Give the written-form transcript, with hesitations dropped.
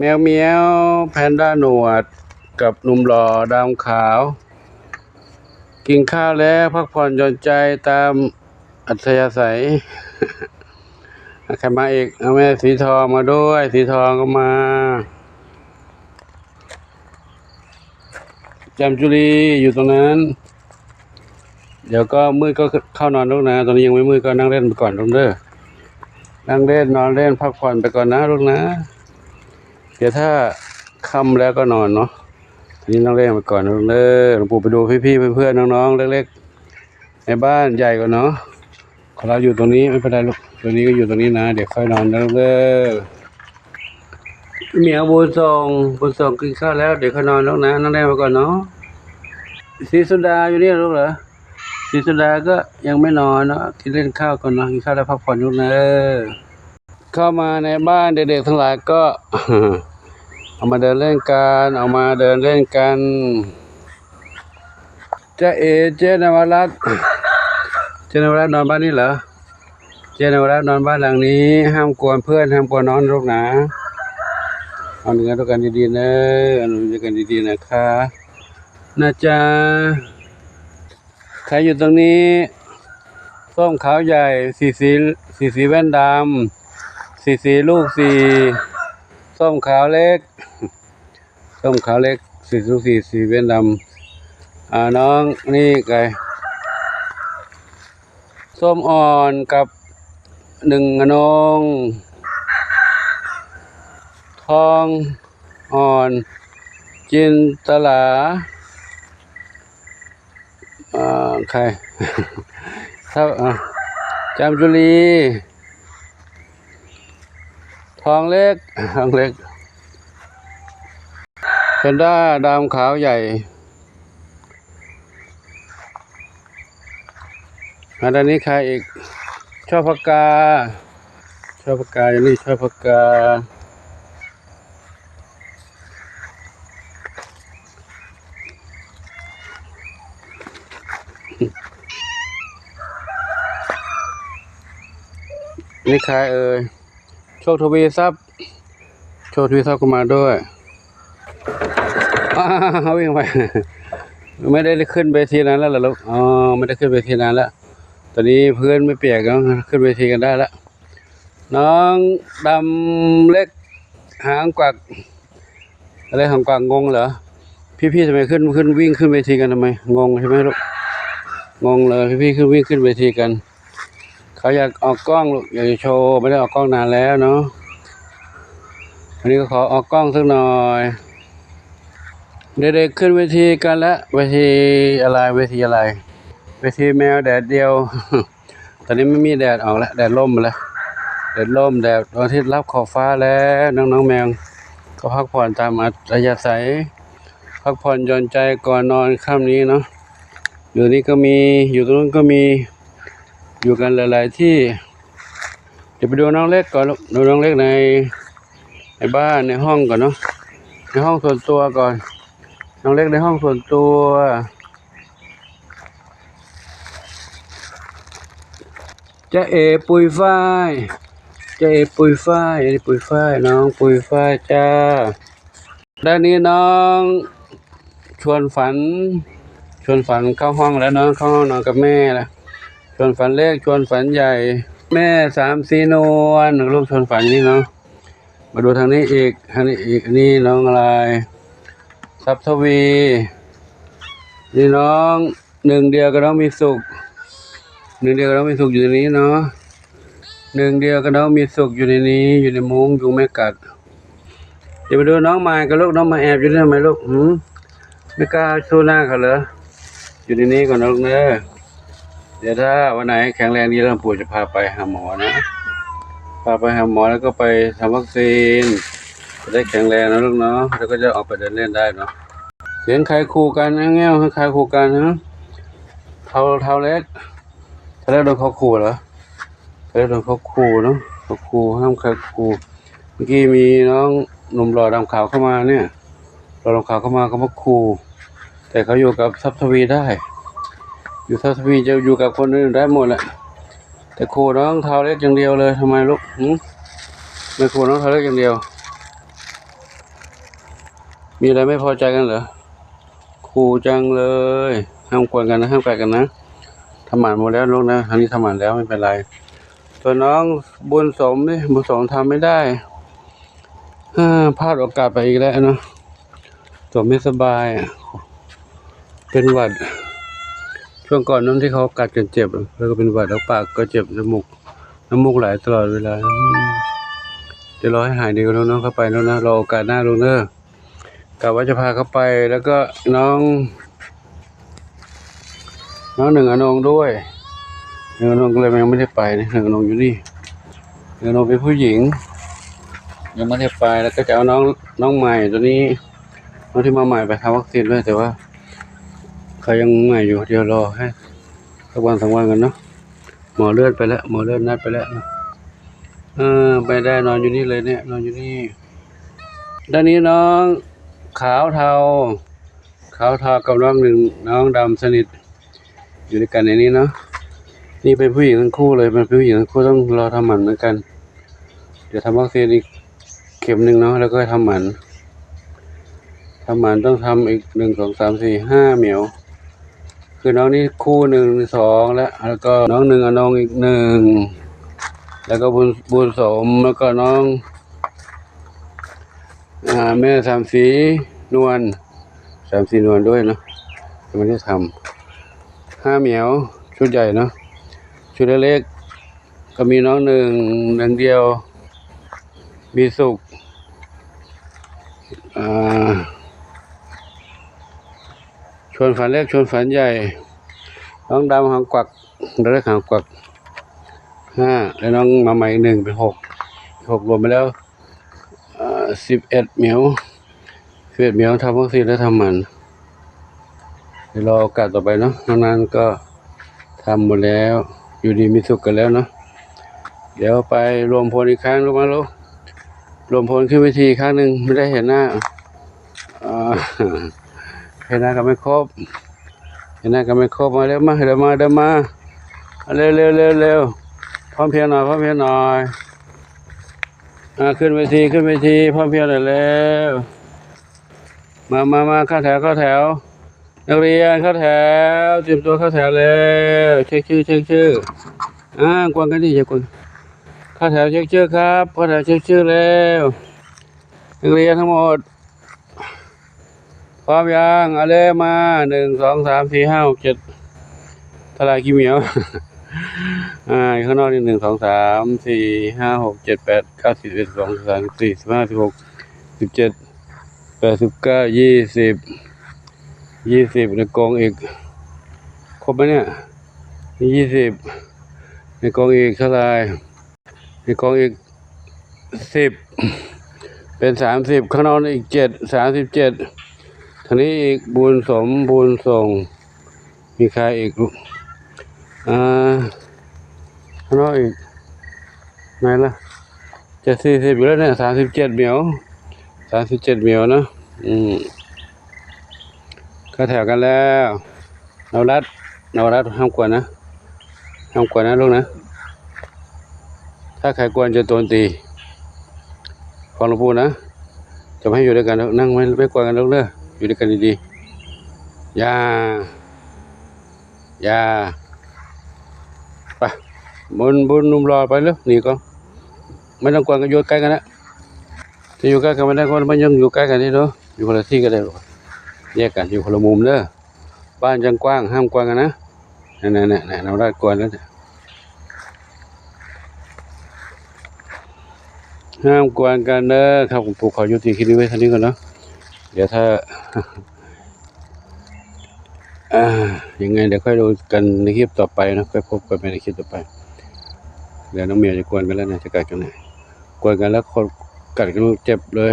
แมวเมียวแพนด้าหนวดกับหนุ่มหล่อดำขาวกินข้าวแล้วพักผ่อนหย่อนใจตามอัธยาศัยใครมาอีกเอาแม่สีทองมาด้วยสีทองก็มาจำจุลีอยู่ตรงนั้นเดี๋ยวก็มืดก็เข้านอนลูกนะตอนนี้ยังไม่มืดก็นั่งเล่นไปก่อนลูกเด้อนั่งเล่นนอนเล่นพักผ่อนไปก่อนนะลูกนะเดี๋ยวถ้าค่ำแล้วก็นอนเนาะทีนี้นั่งเล่นไปก่อนลูกเด้อหลวงปู่ไปดูพี่ๆเพื่อนๆน้องๆเล็กๆในบ้านใหญ่กว่าเนาะของเราอยู่ตรงนี้ไม่เป็นไรลูกตัวนี้ก็อยู่ตรงนี้นะเดี๋ยวค่อยนอนนะลูกเด้อเหมียวบุญส่งกินข้าวแล้วเดี๋ยวค่อยนอนลูกนะนั่งเล่นไปก่อนเนาะศรีสุดาอยู่นี่ลูกเหรอศรีสุดาก็ยังไม่นอนเนาะกินเล่นข้าวก่อนเนาะกินข้าวแล้วพักผ่อนลูกนะเข้ามาในบ้านเด็กๆทั้งหลายก็ เอามาเดินเล่นกันเจ๊นวรัตน์นอนบ้านนี้เหรอเจ๊นวรัตน์นอนบ้านหลังนี้ห้ามกวนเพื่อนห้ามกวนน้องลูกนะเอาเนื้อด้วยกันดีๆนะเอาเนื้อด้วยกันดีๆนะคะนะจ๊ะใครอยู่ตรงนี้ส้มขาวใหญ่สีแว่นดำสีลูกส้มขาวเล็กสีลูกสีแว่นดำน้องนี่ไก่ส้มอ่อนกับหนึ่งอนงทองอ่อนจินตลาใครถ้าจำจุลีทองเล็กแพนด้าดำขาวใหญ่ด้านนี้ใครอีกชอบปากกาอย่างนี้ชอบปากกานี่ใครเอ่ยโชคทวีทรัพย์ก็มาด้วยวิ่งไปไม่ได้ขึ้นเวทีนั้นแล้วเหรอลูกไม่ได้ขึ้นเวทีนั้นแล้วตอนนี้เพื่อนไม่เปียกแล้วขึ้นเวทีกันได้แล้วน้องดำเล็กหางกวักอะไรหางกวักงงเหรอพี่ทำไมขึ้นวิ่งขึ้นเวทีกันทำไมงงใช่ไหมลูกงงเลยพี่วิ่งขึ้นเวทีกันเขาอยากออกกล้องลูกอยากจะโชว์ไม่ได้ออกกล้องนานแล้วเนาะวันนี้ก็ขอออกกล้องสักหน่อยเด็กๆขึ้นเวทีกันแล้วเวทีแมวแดดเดียว ตอนนี้ไม่มีแดดออกแล้วแดดล่มมาแล้วแดดวันอาทิตย์รับขอบฟ้าแล้วน้องแมวก็พักผ่อนตามอัธยาศัยพักผ่อนหย่อนใจก่อนนอนค่ำนี้เนาะอยู่นี่ก็มีอยู่ตรงนู้นก็มีอยู่กันหลายๆที่เดี๋ยวไปดูน้องเล็กก่อนดูน้องเล็กในบ้านในห้องก่อนเนาะในห้องส่วนตัวก่อนน้องเล็กในห้องส่วนตัวจะปุยฝ้ายน้องปุยฝ้ายจ้าด้านนี้น้องชวนฝันเข้าห้องแล้วน้องเข้าห้องนอนกับแม่ละชวนฝันเล็กชวนฝันใหญ่แม่3 สีนวลลูกชวนฝันนี่เนาะมาดูทางนี้อีกนี่น้องอะไรทรัพย์ทวีนี่น้องหนึ่งเดียวก็น้องมีสุขอยู่ในนี้เนาะหนึ่งเดียวก็น้องมีสุขอยู่ในนี้อยู่ในมุ้งยุงไม่กัดเดี๋ยวไปดูน้องไม้กับลูกน้องมาแอบอยู่นี่ทำไมลูกไม่กล้าสู้หน้าเขาเหรออยู่ในนี้ก่อนนะลูกเนอะเดี๋ยวถ้าวันไหนแข็งแรงดีแล้วปู่จะพาไปหาหมอนะพาไปหาหมอแล้วก็ไปทำวัคซีนจะได้แข็งแรงนะลูกเนาะแล้วก็จะออกไปเดินเล่นได้เนาะเสียงใครคู่กันแง่วใครคู่กันฮะเท่าเล็กโดนเขาขู่เหรอโดนเขาขู่เนาะเขาขู่ห้ามใครขู่เมื่อกี้มีน้องหนุ่มหล่อดำขาวเข้ามาเนี่ยหล่อดำขาวเข้ามาเขามาขู่แต่เขาอยู่กับทรัพย์ทวีได้อยู่ทรัพย์ทวีจะอยู่กับคนอื่นได้หมดแหละแต่ขู่น้องเท้าเล็กอย่างเดียวเลยทำไมลูกไม่ขู่น้องเท้าเล็กอย่างเดียว มีอะไรไม่พอใจกันเหรอขู่จังเลยห้ามกวนกันนะห้ามกัดกันนะทำหมันหมดแล้วลูกนะทางนี้ทำหมันแล้วไม่เป็นไรตัวน้องบุญสมนี่บุญสมทำไม่ได้พลาดโอกาสไปอีกแล้วเนาะสมไม่สบายเป็นหวัดช่วงก่อนนั้นที่เขากัดจนเจ็บแล้วก็เป็นหวัดแล้วปากก็เจ็บน้ำมูกไหลตลอดเวลาจะรอให้หายดีกันแล้วน้องเข้าไปแล้วนะรอโอกาสหน้าลูกเนอะกะว่าจะพาเขาไปแล้วก็น้องหนึ่งอนงด้วยหนึ่งอนงเลยยังไม่ได้ไปนะหนึ่งอนงอยู่นี่หนึ่งอนงเป็นผู้หญิงยังไม่ได้ไปแล้วก็จะเอาน้องใหม่ตัวนี้น้องที่มาใหม่ไปทำวัคซีนด้วยแต่ว่าเขายังใหม่อยู่เดี๋ยวรอให้สักวันสองวันกันเนาะหมอเลื่อนไปแล้วหมอเลื่อนนัดไปแล้วไปได้นอนอยู่นี่เลยเนี่ยนอนอยู่นี่ด้านนี้น้องขาวเทากับน้องดำสนิทอยู่ด้วยกันในนี้เนาะนี่เป็นผู้หญิงทั้งคู่เลยเป็นผู้หญิงทั้งคู่ต้องรอทำหมันเหมือนกันเดี๋ยวทำวัคซีนอีกเข็มหนึ่งเนาะแล้วก็ทำหมันต้องทำอีก1 2 3 4 5เหมียวคือน้องนี่คู่1 2แล้วก็น้องอนงอีก1แล้วก็บุญสมแล้วก็น้องแม่สามสีนวลด้วยเนาะจะไม่ได้ทำ5เหมียวชุดใหญ่เนาะชุดเล็กๆก็มีน้องหนึ่งเดียวมีสุขชวนฝันเล็กชวนฝันใหญ่น้องดำหางกวักเล็กหางกวัก5แล้วน้องมาใหม่1เป็น6รวมไปแล้ว11เหมียวทำวัคซีนแล้วทำหมันเดี๋ยวรอโอกาสต่อไปเนาะนานๆก็ทำหมดแล้วอยู่ดีมีสุขกันแล้วเนาะเดี๋ยวไปรวมพลอีกครั้งรู้มั้ยลูกรวมพลขึ้นเวทีครั้งหนึ่งไม่ได้เห็นหน้าเห็นหน้ากันไม่ครบมาเร็วมาเร็วพร้อมเพรียงหน่อยขึ้นเวทีพร้อมเพรียงหน่อยแล้วมาเข้าแถวนักเรียนเข้าแถวเตรียมตัวเข้าแถวแล้วเช็คชื่อกวนกันดิอย่ากวนเข้าแถวเช็คชื่อครับเข้าแถวเช็คชื่อแล้วนักเรียนทั้งหมดพร้อมยังอะไรมา1 2 3 4 5 6 7ทลายกี่เหมียวข้างนอกนี่1 2 3 4 5 6 7 8 9 10 11 12 13 14 15 16 17 18 19 20ในกองอีกครบไหมเนี่ยนี่20ในกองอีกเท่าไรในกองอีก10เป็น30ข้างนอกอีก7 37ทางนี้อีกบุญส่งมีใครอีกข้างนอกอีกไหนล่ะจะ40อยู่แล้วเนี่ย37เหมียวนะเข้าแถวกันแล้วนวรัตห้ามกวนนะลูกนะถ้าใครกวนจะโดนตีฟังหลวงปู่นะจะไม่ให้อยู่ด้วยกันนั่งไม่กวนกันลูกเด้ออยู่ด้วยกันดีๆอย่าไปบุญนุ่มรอไปเลยนี่ก็ไม่ต้องกวนกันอยู่ใกล้กันนะจะอยู่ใกล้กันไม่ได้ก็ไม่ยังอยู่ใกล้กันนี่เนาะอยู่คนละที่ก็ได้แยกกันอยู่คนละมุมเด้อบ้านจังกว้างห้ามกวนกันนะนั่นเราได้กวนแล้วห้ามกวนกันเด้อครับผมขอยุติคลิปนี้ไว้เท่านี้ก่อนเนาะเดี๋ยวถ้ายังไงเดี๋ยวค่อยดูกันในคลิปต่อไปนะค่อยพบกันในคลิปต่อไปเดี๋ยวน้องเมียจะกวนกันแล้วนะจะกัดกันไหนกวนกันแล้วคนกัดกันเจ็บเลย